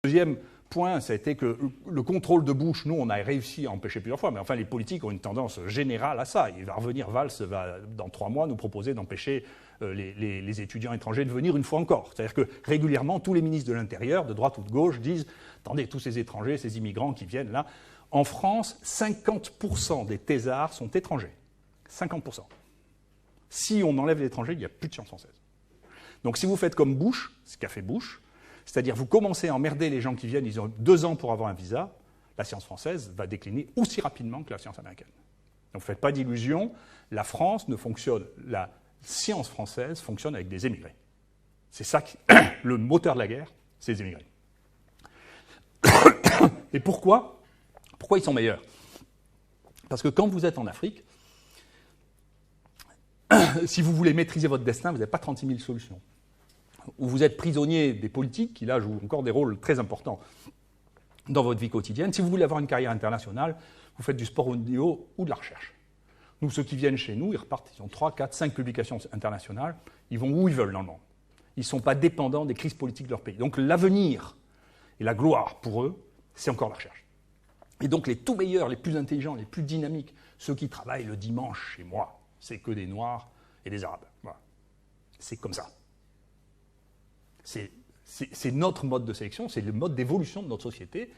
Deuxième point, ça a été que le contrôle de Bush, nous, on a réussi à empêcher plusieurs fois, mais enfin, les politiques ont une tendance générale à ça. Il va revenir, Valls va, dans 3 mois, nous proposer d'empêcher les étudiants étrangers de venir une fois encore. C'est-à-dire que régulièrement, tous les ministres de l'Intérieur, de droite ou de gauche, disent « Attendez, tous ces étrangers, ces immigrants qui viennent là… » En France, 50% des thésards sont étrangers. 50%. Si on enlève les étrangers, il n'y a plus de sciences françaises. Donc si vous faites comme Bush, ce qu'a fait Bush, c'est-à-dire vous commencez à emmerder les gens qui viennent, ils ont 2 ans pour avoir un visa, la science française va décliner aussi rapidement que la science américaine. Donc ne faites pas d'illusions, la France ne fonctionne, la science française fonctionne avec des émigrés. C'est ça qui, le moteur de la guerre, c'est les émigrés. Et pourquoi ils sont meilleurs? Parce que quand vous êtes en Afrique, si vous voulez maîtriser votre destin, vous n'avez pas 36 000 solutions. Ou vous êtes prisonnier des politiques, qui là jouent encore des rôles très importants dans votre vie quotidienne. Si vous voulez avoir une carrière internationale, vous faites du sport haut niveau ou de la recherche. Nous, ceux qui viennent chez nous, ils repartent, ils ont 3, 4, 5 publications internationales, ils vont où ils veulent dans le monde. Ils ne sont pas dépendants des crises politiques de leur pays. Donc l'avenir et la gloire, pour eux, c'est encore la recherche. Et donc les tout meilleurs, les plus intelligents, les plus dynamiques, ceux qui travaillent le dimanche chez moi, c'est que des Noirs et des Arabes. Voilà. C'est comme ça. C'est notre mode de sélection, c'est le mode d'évolution de notre société.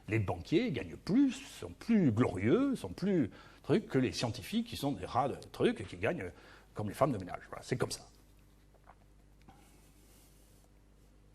Les banquiers gagnent plus, sont plus glorieux, sont plus trucs que les scientifiques qui sont des rats de trucs et qui gagnent comme les femmes de ménage. Voilà, c'est comme ça.